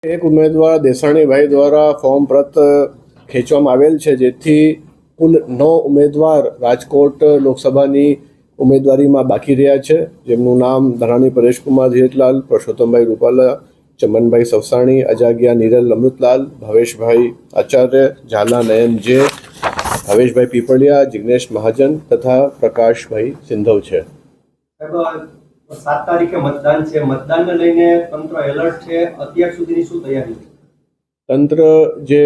એક ઉમેદવાર દેસાણીભાઈ દ્વારા ફોર્મ પરત ખેંચવામાં આવેલ છે, જેથી કુલ 9 ઉમેદવાર રાજકોટ લોકસભાની ઉમેદવારીમાં બાકી રહ્યા છે, જેમનું નામ ધરાણી પરેશકુમાર ધીરજલાલ, પરસોત્તમભાઈ રૂપાલા, ચમનભાઈ સવસાણી, અજાગિયા નીરલ અમૃતલાલ, ભાવેશભાઈ આચાર્ય, ઝાલા નયન જે, ભાવેશભાઈ પીપળિયા, જિગ્નેશ મહાજન તથા પ્રકાશભાઈ સિંધવ છે. 7 તારીખે મતદાન છે. મતદાનને લઈને તંત્ર એલર્ટ છે. અત્યાર સુધીની શું તૈયારી છે? તંત્ર જે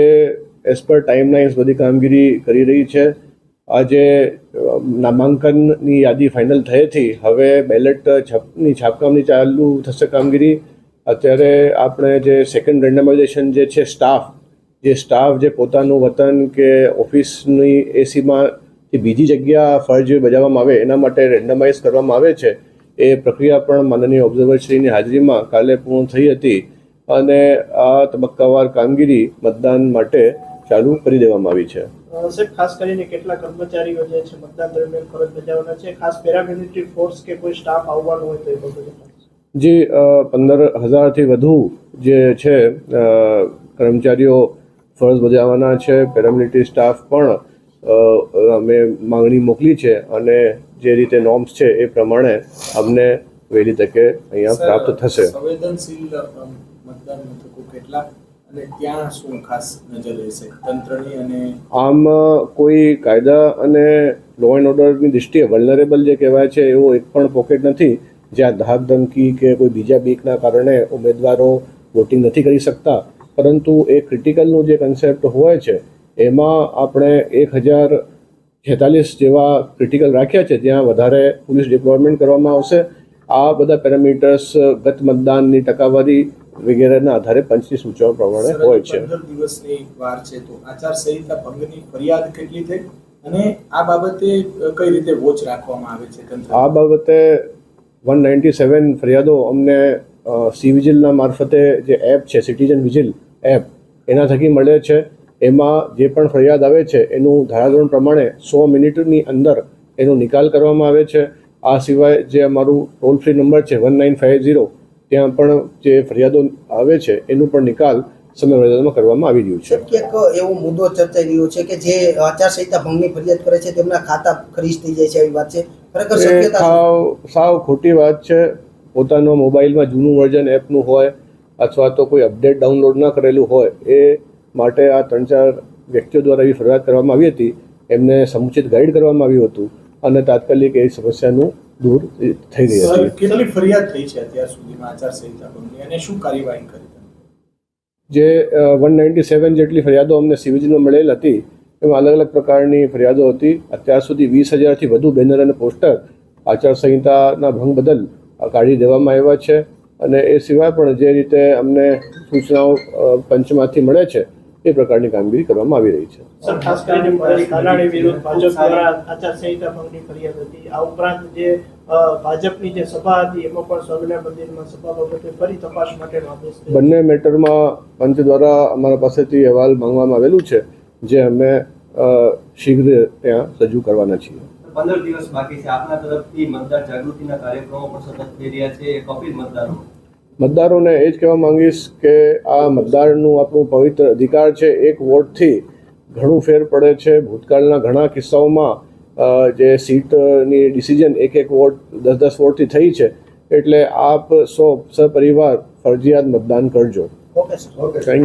એઝ પર ટાઈમલાઇન્સ બધી કામગીરી કરી રહી છે. આજે નામાંકનની યાદી ફાઇનલ થયેથી હવે બેલેટની છાપકામની ચાલુ થશે કામગીરી. અત્યારે આપણે જે સેકન્ડ રેન્ડમાઇઝેશન જે છે સ્ટાફ જે પોતાનું વતન કે ઓફિસની એસીમાંથી બીજી જગ્યા ફરજ બજાવવામાં આવે એના માટે રેન્ડમાઇઝ કરવામાં આવે છે. એ પ્રક્રિયા પણ માનનીય ઓબ્ઝર્વરશ્રીની હાજરીમાં કાલે પૂર્ણ થઈ હતી અને આ તબક્કાવાર કામગીરી મતદાન માટે ચાલુ કરી દેવામાં આવી છે. સાહેબ, ખાસ કરીને કેટલા કર્મચારીઓ જે છે મતદાન દરમિયાન ફરજ બજાવવાના છે, ખાસ પેરામિલિટરી ફોર્સ કે કોઈ સ્ટાફ આવવાનો હોય તો એ બધું જી 15,000થી વધુ જે છે કર્મચારીઓ ફરજ બજાવવાના છે. પેરામિલિટરી સ્ટાફ પણ અમે માંગણી મોકલી છે અને જે રીતે નોર્મ્સ છે એ પ્રમાણે અમને વહેલી તકે અહીંયા પ્રાપ્ત થશે. સંવેદનશીલ મતદાન મથકો કેટલા અને ત્યાં શું ખાસ નજર રહેશે તંત્રની? અને આમ કોઈ કાયદા અને લો એન્ડ ઓર્ડરની દૃષ્ટિએ વલ્નરેબલ જે કહેવાય છે એવો એક પણ પોકેટ નથી જ્યાં ધાક ધમકી કે કોઈ બીજા બીકના કારણે ઉમેદવારો વોટિંગ નથી કરી શકતા. પરંતુ એ ક્રિટિકલનું જે કન્સેપ્ટ હોય છે એમાં આપણે 1046 જેવા ક્રિટિકલ રાખ્યા છે, જ્યાં વધારે પોલીસ ડિપ્લોયમેન્ટ કરવામાં આવશે. આ બધા પેરામીટર્સ ગત મતદાનની ટકાવારી વગેરેના આધારે પંચની સૂચનાઓ પ્રમાણે હોય છે. 15 દિવસની વાર છે, તો આચારસંહિતા ભંગની ફરિયાદ કેટલી થઈ અને આ બાબતે કઈ રીતે વોચ રાખવામાં આવે છે? આ બાબતે 197 ફરિયાદો અમને સી વિજિલના મારફતે જે એપ છે સિટીઝન વિજિલ એપ એના થકી મળે છે. એમાં જે પણ ફરિયાદ આવે છે એનું ધારાધોરણ પ્રમાણે 100 મિનિટની અંદર એનો નિકાલ કરવામાં આવે છે. આ સિવાય જે અમારું ટોલ ફ્રી નંબર છે 1950 ત્યાં પણ જે ફરિયાદો આવે છે એનું પણ નિકાલ સમયમર્યાદામાં કરવામાં આવી રહ્યું છે. એક એવો મુદ્દો ચર્ચાઈ રહ્યો છે કે જે આચારસંહિતા ભંગની ફરિયાદ કરે છે તેમના ખાતા ફ્રીઝ થઈ જાય છે, એવી વાત છે. ખરેખર શક્યતા? સાવ ખોટી વાત છે. પોતાનો મોબાઈલમાં જૂનું વર્ઝન એપનું હોય અથવા તો કોઈ અપડેટ ડાઉનલોડ ન કરેલું હોય એ માટે આ 3-4 વ્યક્તિઓ દ્વારા એવી ફરિયાદ કરવામાં આવી હતી. એમને સમુચિત ગાઈડ કરવામાં આવ્યું હતું અને તાત્કાલિક એ સમસ્યાનું દૂર થઈ ગઈ હતી. કેટલી ફરિયાદ થઈ છે અત્યાર સુધીમાં આચારસંહિતા ભંગની અને શું કાર્યવાહી કરી? જે 197 જેટલી ફરિયાદો અમને સિવિલમાં મળેલ હતી એમાં અલગ અલગ પ્રકારની ફરિયાદો હતી. અત્યાર સુધી 20,000થી વધુ બેનર અને પોસ્ટર આચારસંહિતાના ભંગ બદલ કાઢી દેવામાં આવ્યા છે. અને એ સિવાય પણ જે રીતે અમને સૂચનાઓ પંચમાંથી મળે છે એ પ્રકારની કામગીરી કરવામાં આવી રહી છે. સર, ખાસ કરીને પરેશ ધાનાણી વિરુદ્ધ ભાજપ દ્વારા આચારસંહિતા ભંગની ફરિયાદ હતી. આ ઉપરાંત જે ભાજપની જે સભા હતી એમાં પણ સ્વામિનારાયણ મંદિરમાં સભા બાબતે ફરી તપાસ માટેનો આદેશ થયો. બંને મેટરમાં પંચ દ્વારા અમારા પાસેથી અહેવાલ માંગવામાં આવેલું છે, જે અમે શીઘ્ર ત્યાં રજૂ કરવાના છીએ. 15 દિવસ બાકી છે. આપના તરફથી મતદાર જાગૃતિના કાર્યક્રમો પણ સતત થઈ રહ્યા છે. એક અપીલ મતદારોને એ જ કહેવા માંગીશ કે આ મતદારનું આપણું પવિત્ર અધિકાર છે. એક વોટથી ઘણું ફેર પડે છે. ભૂતકાળના ઘણા કિસ્સાઓમાં જે સીટની ડિસિઝન 1-1 વોટ 10-10 વોટથી થઈ છે. એટલે આપ સપરિવાર ફરજિયાત મતદાન કરજો. Okay sir. Thank you.